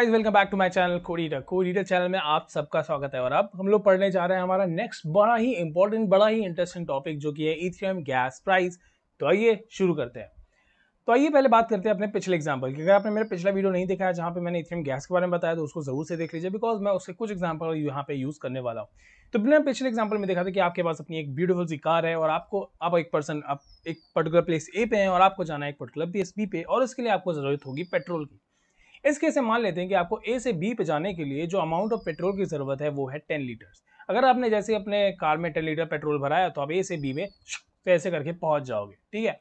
Guys welcome back to my channel code reader channel में आप सबका स्वागत है। और अब हम लोग पढ़ने जा रहे हैं हमारा नेक्स्ट बड़ा ही इंपॉर्टेंट बड़ा ही इंटरेस्टिंग टॉपिक जो कि है इथेरियम गैस प्राइस। तो आइए शुरू करते हैं। तो आइए पहले बात करते हैं अपने पिछले एग्जांपल की। अगर आपने मेरा पिछला वीडियो नहीं देखा है जहां पे मैंने इथेरियम गैस के बारे में बताया तो उसको जरूर से देख लीजिए, बिकॉज मैं उसके कुछ एग्जांपल यहाँ पे यूज करने वाला हूँ। तो मैंने पिछले एग्जांपल में देखा था कि आपके पास अपनी एक ब्यूटीफुल सी कार है और आप एक पर्टिकुलर प्लेस ए पे हैं और आपको जाना है एक पर्टिकुलर प्लेस बी पे, और उसके लिए आपको जरूरत होगी पेट्रोल की। इस केस में मान लेते हैं कि आपको ए से बी पे जाने के लिए जो अमाउंट ऑफ पेट्रोल की जरूरत है वो है 10 लीटर्स। अगर आपने जैसे अपने कार में 10 लीटर पेट्रोल भराया तो आप ए से बी में ऐसे करके पहुंच जाओगे। ठीक है,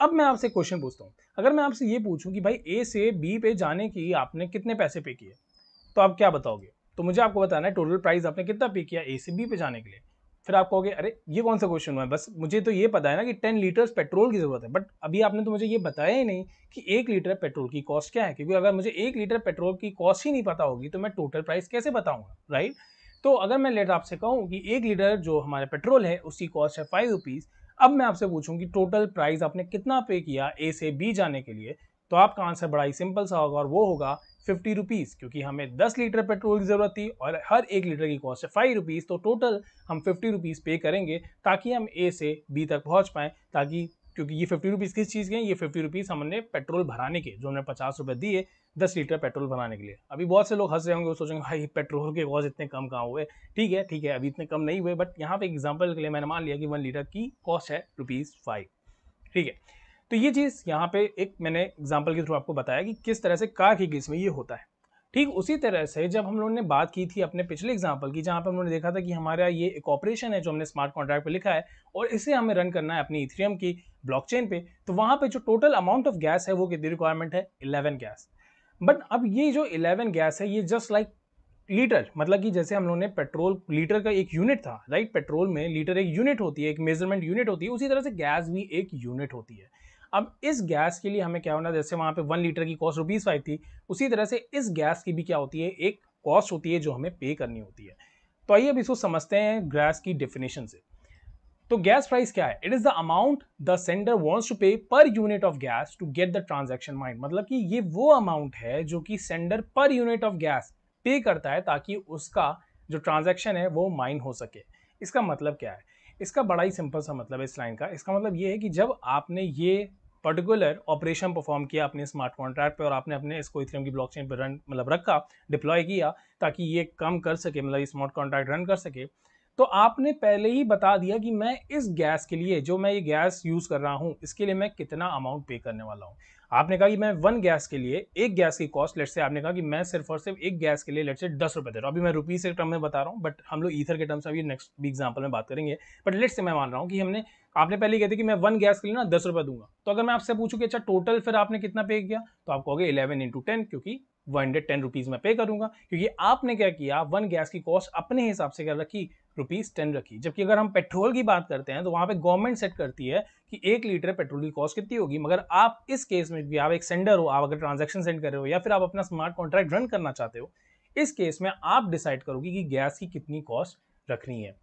अब मैं आपसे क्वेश्चन पूछता हूँ। अगर मैं आपसे ये पूछूं कि भाई ए से बी पे जाने की आपने कितने पैसे पे किए, तो आप क्या बताओगे? तो मुझे आपको बताना है टोटल प्राइस आपने कितना पे किया ए से बी पे जाने के लिए। फिर आप कहोगे अरे ये कौन सा क्वेश्चन हुआ है, बस मुझे तो ये पता है ना कि 10 लीटर्स पेट्रोल की जरूरत है, बट अभी आपने तो मुझे ये बताया ही नहीं कि 1 लीटर पेट्रोल की कॉस्ट क्या है। क्योंकि अगर मुझे 1 लीटर पेट्रोल की कॉस्ट ही नहीं पता होगी तो मैं टोटल प्राइस कैसे बताऊंगा, राइट? तो अगर मैं लेट आपसे कहूँ कि 1 लीटर जो हमारे पेट्रोल है उसकी कॉस्ट है 5 रुपीज, अब मैं आपसे पूछूं कि टोटल प्राइस आपने कितना पे किया ए से बी जाने के लिए, तो आपका आंसर बड़ा ही सिंपल सा होगा और वो होगा 50 रुपीज। क्योंकि हमें 10 लीटर पेट्रोल की जरूरत थी और हर 1 लीटर की कॉस्ट है 5 रुपीज, तो टोटल हम 50 रुपीज पे करेंगे ताकि हम ए से बी तक पहुंच पाए। ताकि क्योंकि ये 50 रुपीज किस चीज़ के हैं, ये 50 रुपीज हमने पेट्रोल भराने के, जो हमने 50 रुपए दिए 10 लीटर पेट्रोल भराने के लिए। अभी बहुत से लोग हंस रहे होंगे, वो सोचेंगे भाई पेट्रोल के कॉस्ट इतने कम कहाँ हुए। ठीक है, अभी इतने कम नहीं हुए, बट यहाँ पे एग्जाम्पल के लिए मैंने मान लिया कि 1 लीटर की कॉस्ट है ₹5। ठीक है, तो ये चीज़ यहाँ पे एक मैंने एग्जाम्पल के थ्रू आपको बताया कि किस तरह से कार की केस में ये होता है। ठीक उसी तरह से जब हम लोगों ने बात की थी अपने पिछले एग्जाम्पल की, जहाँ पे हम लोगों ने देखा था कि हमारा ये एक ऑपरेशन है जो हमने स्मार्ट कॉन्ट्रैक्ट पे लिखा है और इसे हमें रन करना है अपनी इथेरियम की ब्लॉकचेन पे, तो वहाँ पे जो टोटल अमाउंट ऑफ गैस है वो कितनी रिक्वायरमेंट है 11 गैस। बट अब ये जो 11 गैस है ये जस्ट लाइक लीटर, मतलब कि जैसे हम लोगों ने पेट्रोल लीटर का एक यूनिट था, राइट? पेट्रोल में लीटर एक यूनिट होती है, एक मेजरमेंट यूनिट होती है, उसी तरह से गैस भी एक यूनिट होती है। अब इस गैस के लिए हमें क्या होना, जैसे वहां पे 1 लीटर की कॉस्ट ₹5 थी, उसी तरह से इस गैस की भी क्या होती है, एक कॉस्ट होती है जो हमें पे करनी होती है। तो आइए अब इसको समझते हैं गैस की डेफिनेशन से। तो गैस प्राइस क्या है? It is the amount the sender wants to pay per unit of gas to get the transaction mined. मतलब कि ये वो अमाउंट है जो कि सेंडर पर यूनिट ऑफ गैस पे करता है ताकि उसका जो ट्रांजैक्शन है वो माइन हो सके। इसका मतलब क्या है? इसका बड़ा ही सिंपल सा मतलब है इस लाइन का। इसका मतलब ये है कि जब आपने ये पर्टिकुलर ऑपरेशन परफॉर्म किया अपने स्मार्ट कॉन्ट्रैक्ट पे और आपने अपने इसको इथेरियम की ब्लॉकचेन पे रन मतलब रखा, डिप्लॉय किया ताकि ये काम कर सके, मतलब स्मार्ट कॉन्ट्रैक्ट रन कर सके, तो आपने पहले ही बता दिया कि मैं इस गैस के लिए, जो मैं ये गैस यूज कर रहा हूं, इसके लिए मैं कितना अमाउंट पे करने वाला हूं। आपने कहा कि मैं 1 गैस के लिए, एक गैस की कॉस्ट, लेट से आपने कहा कि मैं सिर्फ और सिर्फ एक गैस के लिए लेट से 10 रुपए दे रहा हूं। अभी मैं रुपीज के टर्म में बता रहा हूं, बट हम लोग ईथर के टर्म से अभी नेक्स्ट भी एग्जाम्पल में बात करेंगे। बट लेट से मैं मान रहा हूं कि आपने पहले ही कहते कि मैं 1 गैस के लिए ना 10 रुपए दूंगा। तो अगर मैं आपसे पूछूं कि अच्छा टोटल फिर आपने कितना पे किया, तो आप कहोगे 11 इंटू 10, क्योंकि 110 रुपीज में पे करूंगा। क्योंकि आपने क्या किया, 1 गैस की कॉस्ट अपने हिसाब से क्या रखी, ₹10 रखी। जबकि अगर हम पेट्रोल की बात करते हैं तो वहां पे गवर्नमेंट सेट करती है कि 1 लीटर पेट्रोल की कॉस्ट कितनी होगी। मगर आप इस केस में भी, आप एक सेंडर हो, आप अगर ट्रांजैक्शन सेंड कर रहे हो या फिर आप अपना स्मार्ट कॉन्ट्रैक्ट रन करना चाहते हो, इस केस में आप डिसाइड करोगे कि गैस की कितनी कॉस्ट रखनी है।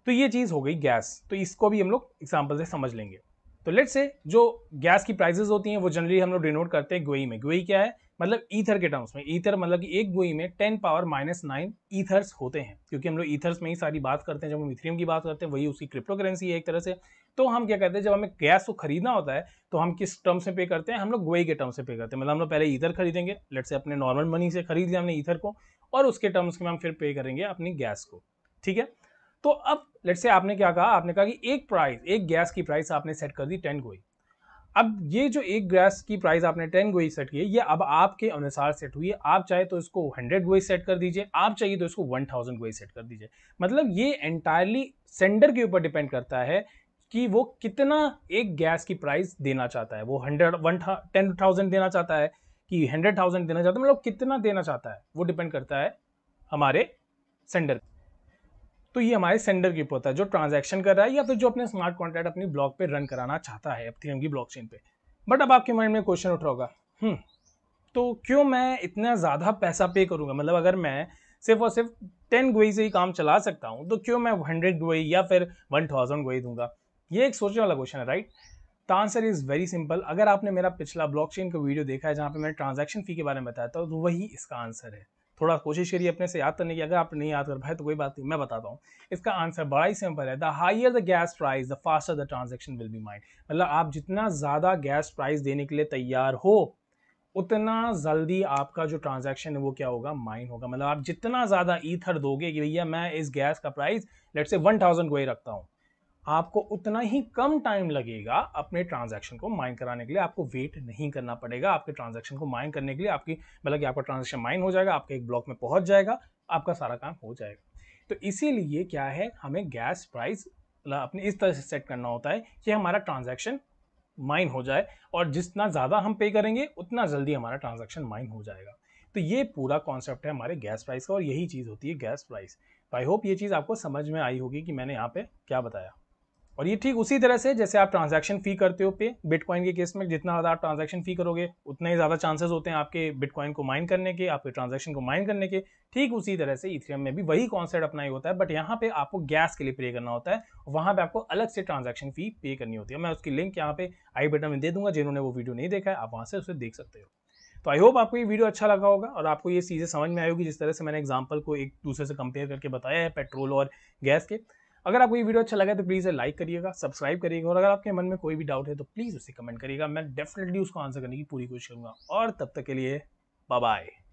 तो ये चीज हो गई गैस। तो इसको भी हम लोग एग्जाम्पल से समझ लेंगे। तो लेट्स से जो गैस की प्राइसेस होती हैं वो जनरली हम लोग डिनोट करते हैं गोई में। गोई क्या है? मतलब ईथर के टर्म्स में। ईथर मतलब कि एक गोई में 10 पावर -9 ईथर्स होते हैं, क्योंकि हम लोग ईथर्स में ही सारी बात करते हैं। जब हम इथेरियम की बात करते हैं वही उसकी क्रिप्टो करेंसी है एक तरह से। तो हम क्या करते हैं, जब हमें गैस को खरीदना होता है तो हम किस टर्म से पे करते हैं, हम लोग गोई के टर्म से पे करते हैं। मतलब हम लोग पहले ईथर खरीदेंगे, लेट्स से अपने नॉर्मल मनी से खरीद लिया हमने ईथर को, और उसके टर्म्स में हम फिर पे करेंगे अपनी गैस को। ठीक है, तो अब लेट्स से आपने क्या कहा, आपने कहा कि एक गैस की प्राइस आपने सेट कर दी 10 गोई। अब ये जो एक गैस की प्राइस आपने 10 गोई सेट की है, ये अब आपके अनुसार सेट हुई है। आप चाहे तो इसको 100 गोई सेट कर दीजिए, आप चाहिए तो इसको 1000 गोई सेट कर दीजिए। मतलब ये एंटायरली सेंडर के ऊपर डिपेंड करता है कि वो कितना एक गैस की प्राइस देना चाहता है। वो 10,000 देना चाहता है कि 100,000 देना चाहता है, मतलब कितना देना चाहता है वो डिपेंड करता है हमारे सेंडर। तो ये हमारे सेंडर के ऊपर होता है जो ट्रांजैक्शन कर रहा है या फिर जो अपने स्मार्ट कॉन्ट्रैक्ट अपनी ब्लॉक पे रन कराना चाहता है इथेरियम की ब्लॉकचेन पे। बट अब आपके माइंड में क्वेश्चन उठ रहा होगा, तो क्यों मैं इतना ज़्यादा पैसा पे करूंगा? मतलब अगर मैं सिर्फ और सिर्फ 10 गोई से ही काम चला सकता हूं, तो क्यों मैं 100 गोई या फिर 1000 गोई दूंगा? ये एक सोचने वाला क्वेश्चन है, right? The answer is very simple. अगर आपने मेरा पिछला ब्लॉकचेन का वीडियो देखा है जहाँ पे मैंने ट्रांजैक्शन फी के बारे में बताया था, तो वही इसका आंसर है। थोड़ा कोशिश करिए अपने से याद करने की, अगर आप नहीं याद कर पाए तो कोई बात नहीं, मैं बताता हूँ। इसका आंसर बड़ा ही सिंपल है, the higher the gas price the faster the transaction will be mined. मतलब आप जितना ज़्यादा गैस प्राइस देने के लिए तैयार हो, उतना जल्दी आपका जो ट्रांजैक्शन है वो क्या होगा, माइन होगा। मतलब आप जितना ज़्यादा ईथर दोगे कि भैया मैं इस गैस का प्राइस लेट्स से 1000 को ही रखता हूँ, आपको उतना ही कम टाइम लगेगा अपने ट्रांजैक्शन को माइन कराने के लिए। आपको वेट नहीं करना पड़ेगा आपके ट्रांजैक्शन को माइन करने के लिए। आपकी मतलब कि आपका ट्रांजैक्शन माइन हो जाएगा, आपके एक ब्लॉक में पहुंच जाएगा, आपका सारा काम हो जाएगा। तो इसीलिए क्या है, हमें गैस प्राइस अपने इस तरह से सेट करना होता है कि हमारा ट्रांजैक्शन माइन हो जाए, और जितना ज़्यादा हम पे करेंगे उतना जल्दी हमारा ट्रांजैक्शन माइन हो जाएगा। तो ये पूरा कॉन्सेप्ट है हमारे गैस प्राइस का, और यही चीज़ होती है गैस प्राइस। तो आई होप ये चीज़ आपको समझ में आई होगी कि मैंने यहाँ पे क्या बताया। और ये ठीक उसी तरह से जैसे आप ट्रांजैक्शन फी करते हो पे बिटकॉइन के केस में, जितना ज़्यादा आप ट्रांजैक्शन फी करोगे उतने ही ज़्यादा चांसेस होते हैं आपके बिटकॉइन को माइन करने के, आपके ट्रांजैक्शन को माइन करने के। ठीक उसी तरह से इथेरियम में भी वही कॉन्सेप्ट अपना ही होता है, बट यहाँ पे आपको गैस के लिए पे करना होता है, वहाँ पे आपको अलग से ट्रांजैक्शन फी पे करनी होती है। मैं उसकी लिंक यहाँ पे आई बटन में दे दूंगा, जिन्होंने वो वीडियो नहीं देखा है आप वहाँ से उसे देख सकते हो। तो आई होप आपको ये वीडियो अच्छा लगा होगा और आपको ये चीज़ें समझ में आई होगी, जिस तरह से मैंने एग्जाम्पल को एक दूसरे से कंपेयर करके बताया है पेट्रोल और गैस के। अगर आपको ये वीडियो अच्छा लगा तो प्लीज़ लाइक करिएगा, सब्सक्राइब करिएगा, और अगर आपके मन में कोई भी डाउट है तो प्लीज़ उसे कमेंट करिएगा। मैं डेफिनेटली उसको आंसर करने की पूरी कोशिश करूँगा। और तब तक के लिए बाय बाय।